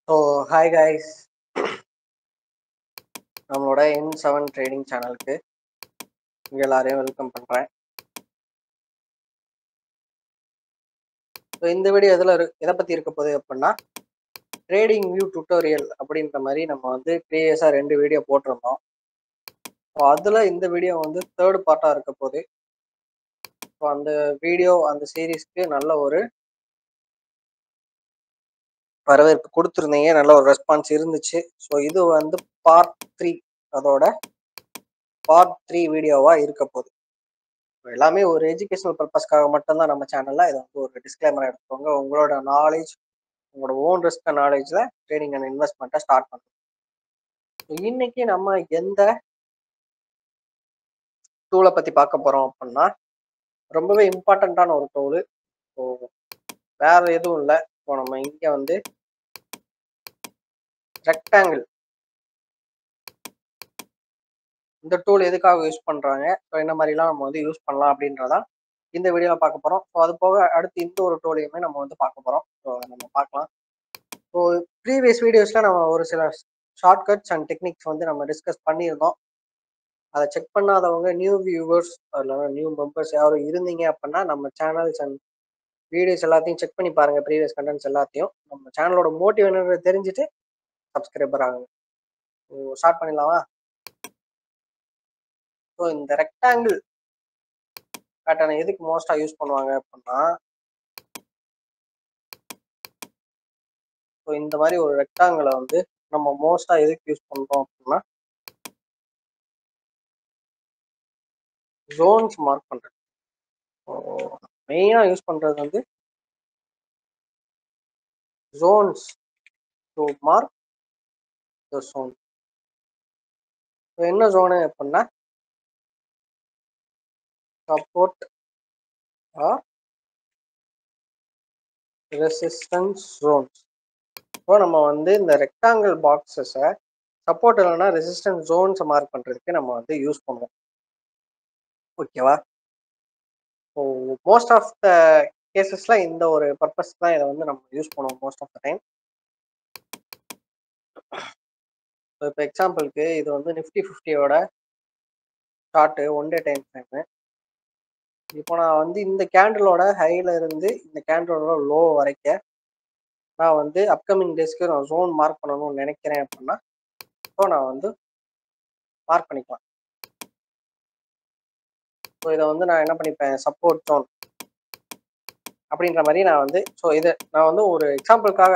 So hi guys, நம்மளோட N7 trading சேனலுக்கு உங்கள் எல்லாரையும் வெல்கம் பண்ணுறேன். ஸோ இந்த வீடியோ எதை பற்றி இருக்க போகுது அப்படின்னா, ட்ரேடிங் வியூ டுட்டோரியல் அப்படின்ற மாதிரி நம்ம வந்து ப்ரீவியஸாக 2 வீடியோ போட்டிருந்தோம். ஸோ அதில் இந்த வீடியோ வந்து தேர்ட் பார்ட்டாக இருக்க போகுது. ஸோ அந்த சீரீஸ்க்கு நல்ல ஒரு வரவேற்பு கொடுத்துருந்தீங்க, நல்ல ஒரு ரெஸ்பான்ஸ் இருந்துச்சு. ஸோ இது வந்து பார்ட் 3, அதோட பார்ட் 3 வீடியோவாக இருக்க போகுது. எல்லாமே ஒரு எஜுகேஷனல் பர்பஸ்க்காக மட்டும்தான் நம்ம சேனல்ல. இதை வந்து ஒரு டிஸ்க்ளைமர் எடுத்துக்கோங்க. உங்களோட நாலேஜ், உங்களோட ஓன் ரிஸ்க் நாலேஜ்ல ட்ரேடிங் அண்ட் இன்வெஸ்ட்மெண்ட்டை ஸ்டார்ட் பண்ணுங்க. இன்னைக்கு நம்ம எந்த டூலை பத்தி பார்க்க போறோம் அப்படின்னா, ரொம்பவே இம்பார்ட்டண்ட்டான ஒரு டூலு. ஸோ வேற எதுவும் இல்லை. இப்போ நம்ம இங்க வந்து ரெக்டாங்கிள், இந்த டூல் எதுக்காக யூஸ் பண்றாங்க, ஸோ என்ன மாதிரிலாம் நம்ம வந்து யூஸ் பண்ணலாம் அப்படின்றதான் இந்த வீடியோவில் பார்க்க போறோம். ஸோ அது போக அடுத்து இந்த ஒரு டூலையுமே நம்ம வந்து பார்க்க போறோம். ஸோ நம்ம பார்க்கலாம். ஸோ ப்ரீவியஸ் வீடியோஸ்ல நம்ம ஒரு சில ஷார்ட்கட்ஸ் அண்ட் டெக்னிக்ஸ் வந்து நம்ம டிஸ்கஸ் பண்ணியிருந்தோம். அதை செக் பண்ணாதவங்க, நியூ வியூவர்ஸ் இல்லைனா நியூ மெம்பர்ஸ் யாரும் இருந்தீங்க அப்படின்னா, நம்ம சேனல்ஸ் அண்ட் வீடியோஸ் எல்லாத்தையும் செக் பண்ணி பாருங்க. ப்ரீவியஸ் கண்டென்ட்ஸ் எல்லாத்தையும் நம்ம சேனலோட மோட்டிவ் என்னன்னு தெரிஞ்சுட்டு சப்ஸ்கிரைபர் ஆகுங்க. ஸ்டார்ட் பண்ணிடலாமா? ஸோ இந்த ரெக்டாங்கிள் பேட்டர்னை எதுக்கு மோஸ்டா யூஸ் பண்ணுவாங்க அப்படின்னா, ஸோ இந்த மாதிரி ஒரு ரெக்டாங்கிளை வந்து நம்ம மோஸ்டா எதுக்கு யூஸ் பண்றோம் அப்படின்னா, ஜோன்ஸ் மார்க் பண்றது. மெயினா யூஸ் பண்றது வந்து zones to mark the zone. என்ன ஜோனு அப்படின்னா, support or resistance zones. So நம்ம வந்து இந்த ரெக்டாங்கிள் பாக்ஸஸை சப்போர்ட் இல்லைன்னா ரெசிஸ்டன்ஸ் ஜோன்ஸை மார்க் பண்ணுறதுக்கு நம்ம வந்து யூஸ் பண்ணுவோம். ஓகேவா? ஸோ மோஸ்ட் ஆஃப் த கேசஸில் இந்த ஒரு பர்பஸ் தான் இதை வந்து நம்ம யூஸ் பண்ணுவோம் மோஸ்ட் ஆஃப் த டைம். இப்போ எக்ஸாம்பிளுக்கு இது வந்து நிஃப்டி 50யோட சார்ட்டு 1 டே டைம் ஃப்ரேமு. இப்போ நான் வந்து இந்த கேண்டிலோட ஹைல இருந்து இந்த கேண்டிலோட லோ வரைக்கும் நான் வந்து அப்கமிங் டேஸ்க்கு நான் ஜோன் மார்க் பண்ணணும்னு நினைக்கிறேன் அப்படின்னா, ஸோ நான் வந்து மார்க் பண்ணிக்கலாம். ஸோ இதை வந்து நான் என்ன பண்ணிப்பேன், சப்போர்ட் ஜோன் அப்படின்ற மாதிரி நான் வந்து, ஸோ இதை நான் வந்து ஒரு எக்ஸாம்பிளுக்காக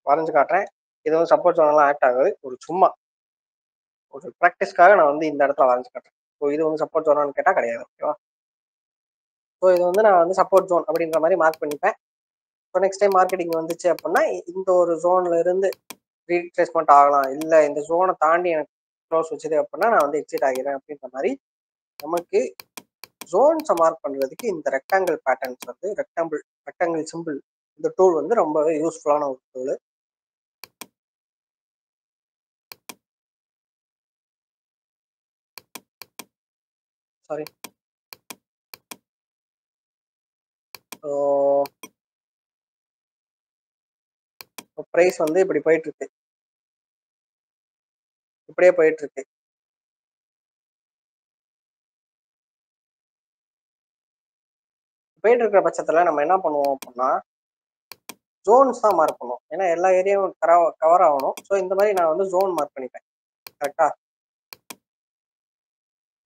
வரைஞ்சு காட்டுறேன். இது வந்து சப்போர்ட் ஜோனெல்லாம் ஆக்ட் ஆகாது, ஒரு சும்மா ஒரு ப்ராக்டிஸ்க்காக நான் வந்து இந்த இடத்துல வரைஞ்சு காட்டுறேன். ஸோ இது வந்து சப்போர்ட் ஜோனான்னு கேட்டால் கிடையாது. ஓகேவா? ஸோ இது வந்து நான் வந்து சப்போர்ட் ஜோன் அப்படின்ற மாதிரி மார்க் பண்ணிப்பேன். ஸோ நெக்ஸ்ட் டைம் மார்க்கெட்டிங் வந்துச்சு அப்படின்னா, இந்த ஒரு ஜோன்ல இருந்து ரீட்ரேஸ்மெண்ட் ஆகலாம், இல்லை இந்த ஜோனை தாண்டி எனக்கு க்ளோஸ் வச்சுது அப்படின்னா நான் வந்து எக்ஸிட் ஆகிறேன் அப்படின்ற மாதிரி நமக்கு ஜோன்ஸை மார்க் பண்ணுறதுக்கு இந்த ரெக்டாங்கிள் பேட்டர்ன்ஸ் வந்து ரெக்டாங்கிள் சிம்பிள் இந்த டூல் வந்து ரொம்பவே யூஸ்ஃபுல்லான ஒரு டூல். சாரி. ஸோ ப்ரைஸ் வந்து இப்படி போயிட்டு இருக்கு, இப்படியே போயிட்டு இருக்கு. போயிட்டு இருக்கிற பட்சத்தில் நம்ம என்ன பண்ணுவோம் அப்படின்னா, ஜோன்ஸ் தான் மார்க் பண்ணுவோம். ஏன்னா எல்லா ஏரியாவும் கவர் ஆகணும். ஸோ இந்த மாதிரி நான் வந்து ஜோன் மார்க் பண்ணிப்பேன். கரெக்டா?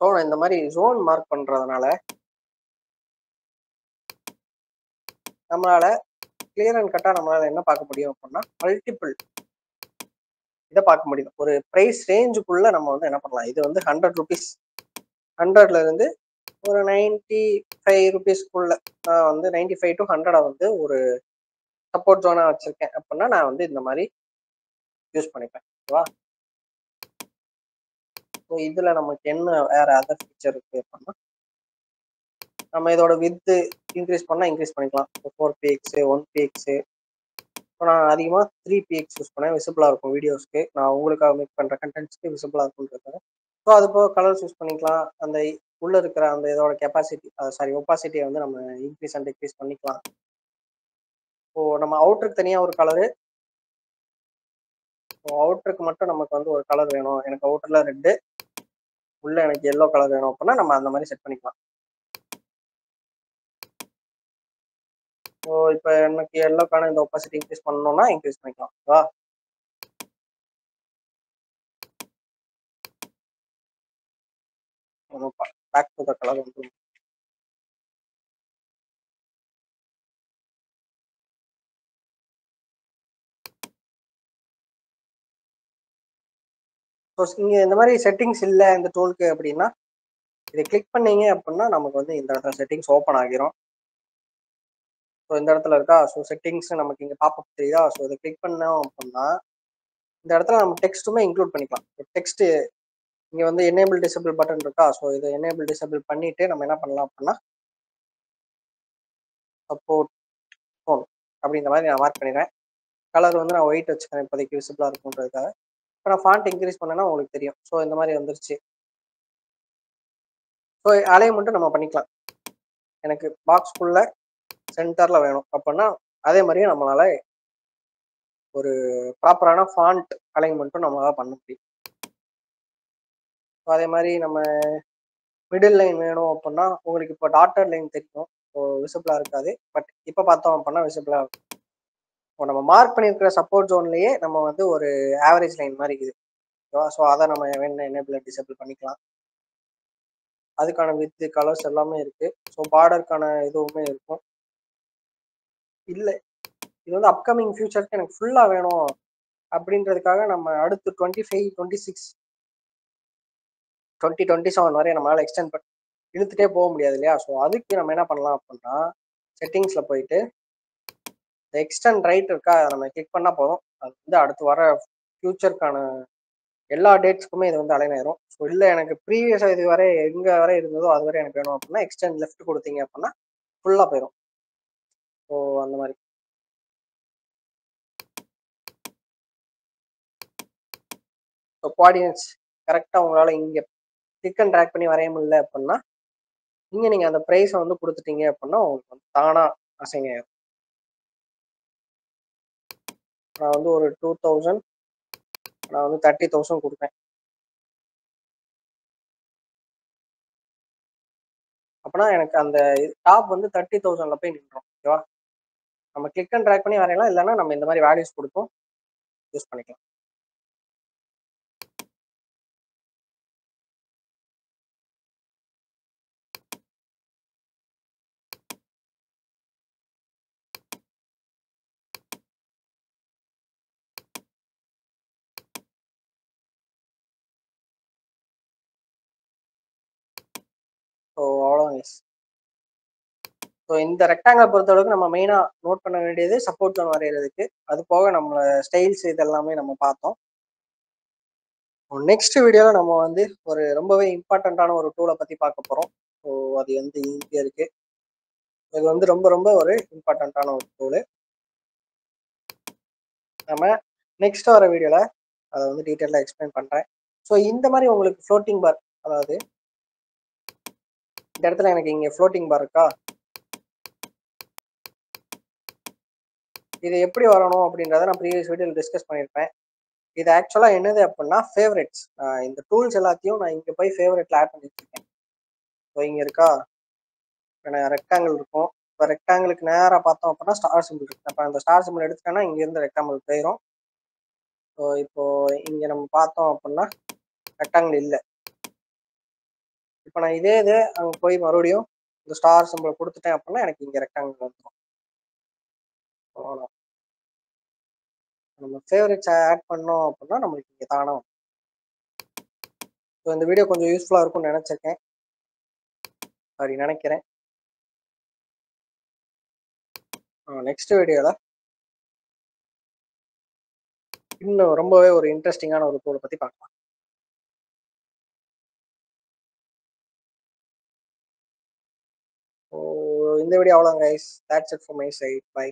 ஸோ இந்த மாதிரி ஜோன் மார்க் பண்றதுனால நம்மளால கிளியர் அண்ட் கட்டா நம்மளால என்ன பார்க்க முடியும் அப்படின்னா, மல்டிபிள் இதை பார்க்க முடியும். ஒரு ப்ரைஸ் ரேஞ்சுக்குள்ள நம்ம வந்து என்ன பண்ணலாம், இது வந்து 100 rupees, 100ல இருந்து ஒரு 95 rupeesக்குள்ள நான் வந்து 95 to 100 வந்து ஒரு சப்போர்ட் ஜோனா வச்சிருக்கேன் அப்படின்னா நான் வந்து இந்த மாதிரி யூஸ் பண்ணிப்பேன். ஓகேவா? ஸோ இதுல நமக்கு என்ன வேற அதர் ஃபீச்சர் இருக்கு அப்படின்னா, நம்ம இதோட வித்து இன்க்ரீஸ் பண்ணா இன்க்ரீஸ் பண்ணிக்கலாம். 4px 1px. இப்போ நான் அதிகமாக 3px யூஸ் பண்ணேன், விசிபிளாக இருக்கும் வீடியோஸ்க்கு. நான் உங்களுக்காக மேக் பண்ணுற கண்டென்ட்ஸ்க்கு விசிபிளாக இருக்குன்றது. ஸோ அது போக கலர்ஸ் யூஸ் பண்ணிக்கலாம். அந்த உள்ளே இருக்கிற அந்த இதோட கெப்பாசிட்டி, ஒப்பாசிட்டியை வந்து நம்ம இன்க்ரீஸ் அண்ட் டிக்ரீஸ் பண்ணிக்கலாம். இப்போ நம்ம அவுட்டருக்கு தனியாக ஒரு கலரு, அவுட்டருக்கு மட்டும் நமக்கு வந்து ஒரு கலர் வேணும், எனக்கு அவுட்டர்ல ரெட்டு, உள்ள எனக்கு எல்லோ கலர் வேணும் அப்படின்னா நம்ம அந்த மாதிரி செட் பண்ணிக்கலாம். ஸோ இப்போ எனக்கு எல்லோக்கான இந்த ஒப்பாசிட்டி இன்க்ரீஸ் பண்ணணும்னா இன்க்ரீஸ் பண்ணிக்கலாம். ஓகேவா? பேக் டு த கலர் வந்து ஸோ இங்கே இந்த மாதிரி செட்டிங்ஸ் இல்லை இந்த டூலுக்கு அப்படின்னா இதை கிளிக் பண்ணீங்க அப்படின்னா நமக்கு வந்து இந்த இடத்துல செட்டிங்ஸ் ஓப்பன் ஆகிரும். ஸோ இந்த இடத்துல இருக்கா, ஸோ செட்டிங்ஸ் நமக்கு இங்கே பாப்பப் தெரியுதா, ஸோ இதை கிளிக் பண்ணோம் அப்படின்னா இந்த இடத்துல நம்ம டெக்ஸ்ட்டுமே இன்க்ளூட் பண்ணிக்கலாம். டெக்ஸ்ட் இங்கே வந்து எனேபிள் டிசபிள் பட்டன் இருக்கா, ஸோ இதை எனேபிள் டிசபிள் பண்ணிட்டு நம்ம என்ன பண்ணலாம் அப்படின்னா சப்போர்ட் ஃபோன் அப்படின்ற மாதிரி நான் மார்க் பண்ணிடுறேன். கலர் வந்து நான் ஒயிட் வச்சுக்கிறேன் இப்போதைக்கு விசிபிளாக இருக்குன்றதுக்காக. இப்போ நான் ஃபாண்ட் இன்க்ரீஸ் பண்ணேன்னா உங்களுக்கு தெரியும். ஸோ இந்த மாதிரி வந்துருச்சு. ஸோ அலைன்மெண்ட்டும் நம்ம பண்ணிக்கலாம். எனக்கு பாக்ஸ்குள்ள சென்டரில் வேணும் அப்படின்னா அதே மாதிரியே நம்மளால ஒரு ப்ராப்பரான ஃபாண்ட் அலைன்மெண்ட்டும் நம்மளால பண்ண முடியும். ஸோ அதே மாதிரி நம்ம மிடில் லைன் வேணும் அப்படின்னா உங்களுக்கு இப்போ டாட்டர் லைன் தெரியும், ஸோ விசிபிளாக இருக்காது. பட் இப்போ பார்த்தோம் அப்படின்னா விசிபிளாக இருக்கும். இப்போ நம்ம மார்க் பண்ணியிருக்கிற சப்போர்ட் ஜோன்லேயே நம்ம வந்து ஒரு ஆவரேஜ் லைன் மாதிரி இருக்குது. ஸோ அதை நம்ம வேணும் எனேபிள் டிசேபிள் பண்ணிக்கலாம். அதுக்கான வித்து கலர்ஸ் எல்லாமே இருக்கு. ஸோ பார்டருக்கான இதுவுமே இருக்கும். இல்லை இது வந்து அப்கமிங் ஃபியூச்சருக்கு எனக்கு ஃபுல்லாக வேணும் அப்படின்றதுக்காக நம்ம அடுத்து 25, 26, 2027 வரை நம்மளால எக்ஸ்டெண்ட் பண்ணி இழுத்துட்டே போக முடியாது இல்லையா? ஸோ அதுக்கு நம்ம என்ன பண்ணலாம் அப்படின்னா செட்டிங்ஸில் போயிட்டு இந்த எக்ஸ்டெண்ட் ரைட் இருக்கா, அதை நம்ம கிளிக் பண்ணால் போதும். அது வந்து அடுத்து வர ஃபியூச்சருக்கான எல்லா டேட்ஸ்க்குமே இது வந்து அலைன் ஆயிரும். ஸோ இல்லை எனக்கு ப்ரீவியஸாக இது வரை எங்கே வரை இருந்ததோ அது வரை எனக்கு வேணும் அப்படின்னா எக்ஸ்டெண்ட் லெஃப்ட் கொடுத்தீங்க அப்படின்னா ஃபுல்லாக போயிடும். ஸோ அந்த மாதிரி ஸோ கோஆர்டினேட்ஸ் கரெக்டாக உங்களால் இங்கே கிளிக் அண்ட் ட்ராக் பண்ணி வரைய முடியல அப்படின்னா இங்கே நீங்கள் அந்த ப்ரைஸை வந்து கொடுத்துட்டீங்க அப்படின்னா உங்களுக்கு வந்து தானாக அசைங்க ஆயிரும். நான் வந்து ஒரு 2000, நான் வந்து 30,000 கொடுப்பேன். அப்படின்னா எனக்கு அந்த டாப் வந்து 30,000ல போய் நின்றோம். ஓகேவா? நம்ம கிளிக் அண்ட் ட்ராக் பண்ணி வரையலாம், இல்லைன்னா நம்ம இந்த மாதிரி வேல்யூஸ் கொடுத்தும் யூஸ் பண்ணிக்கலாம். ஸோ அவ்வளோதான். ஸோ இந்த ரெக்டாங்கிள் பொறுத்தளவுக்கு நம்ம மெயினாக நோட் பண்ண வேண்டியது சப்போர்ட் ஜோன் வரைகிறதுக்கு. அது போக நம்ம ஸ்டைல்ஸ் இதெல்லாமே நம்ம பார்த்தோம். நெக்ஸ்ட் வீடியோவில் நம்ம வந்து ஒரு ரொம்பவே இம்பார்ட்டண்ட்டான ஒரு டூலை பற்றி பார்க்க போகிறோம். ஸோ அது வந்து இங்கே இருக்கு. இது வந்து ரொம்ப ரொம்ப ஒரு இம்பார்ட்டண்ட்டான ஒரு டூலு. நம்ம நெக்ஸ்ட் வர வீடியோவில் அதை வந்து டீட்டெயிலாக எக்ஸ்பிளைன் பண்ணுறேன். ஸோ இந்த மாதிரி உங்களுக்கு ஃப்ளோட்டிங் பார், அதாவது இந்த இடத்துல எனக்கு இங்கே ஃப்ளோட்டிங் பார் இருக்கா, இது எப்படி வரணும் அப்படின்றத நான் ப்ரீவியஸ் வீடியோவில் டிஸ்கஸ் பண்ணியிருப்பேன். இது ஆக்சுவலாக என்னது அப்படின்னா ஃபேவரட்ஸ். இந்த டூல்ஸ் எல்லாத்தையும் நான் இங்கே போய் ஃபேவரட்ல ஆட் பண்ணி வச்சிருக்கேன். ஸோ இங்கே இருக்கா, இப்போ ரெக்டாங்கிள் இருக்கும். இப்போ ரெக்டாங்கிளுக்கு நேராக பார்த்தோம் அப்படின்னா ஸ்டார் சிம்பிள் இருக்கு. அப்போ அந்த ஸ்டார் சிம்பிள் எடுத்துட்டேன்னா இங்கேருந்து ரெக்டாங்கிள் போயிடும். ஸோ இப்போ இங்கே நம்ம பார்த்தோம் அப்படின்னா ரெக்டாங்கிள் இல்லை. இப்போ நான் இதே இது அங்கே போய் மறுபடியும் இந்த ஸ்டார் சிம்பிள் கொடுத்துட்டேன் அப்படின்னா எனக்கு இங்கே ரெக்டாங்கிள் வந்துடும். அவ்வளோ நம்ம ஃபேவரட்ஸ் ஆட் பண்ணோம் அப்படின்னா நம்மளுக்கு இங்கே தானே. ஸோ இந்த வீடியோ கொஞ்சம் யூஸ்ஃபுல்லாக இருக்கும்னு நினச்சிருக்கேன், அப்படி நினைக்கிறேன். நெக்ஸ்ட் வீடியோவில் இன்னும் ரொம்பவே ஒரு இன்ட்ரெஸ்டிங்கான ஒரு டூலை பற்றி பார்க்கலாம். ஸோ இந்த வீடியோ அவ்வளோங்க guys. That's it for my side. By.